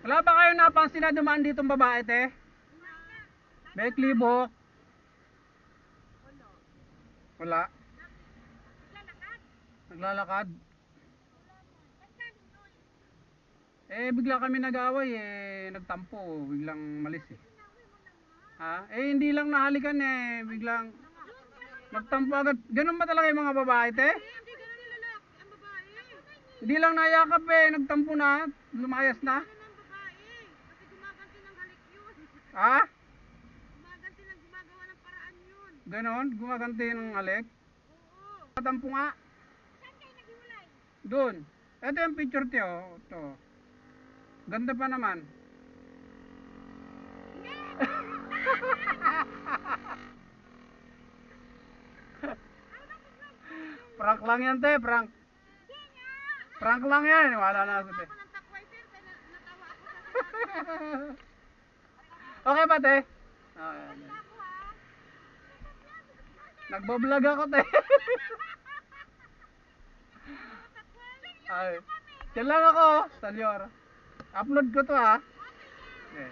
Wala ba kayo napansin na dumaan ditong babae, te? May klibok. Wala. Naglalakad. Eh, bigla kami nag-away eh. Nagtampo. Biglang malis eh. Ha? Eh, hindi lang nahalikan eh. Biglang nagtampo agad. Ganun ba talaga yung mga babae, te? Hindi lang nayakap eh. Nagtampo na. Lumayas na. Ha? Ganon? Gumaganti ng halik? Natampo nga. Doon. Ito yung picture, te, oh. Ito. Ganda pa naman. Prank lang yan, te. Prank. Prank lang yan. Wala na ako, te. Okay ba, te? Okay. Nagbablog ako, te. Ay. Diyan lang ako, Salyor. Upload ko to, ha. Okay.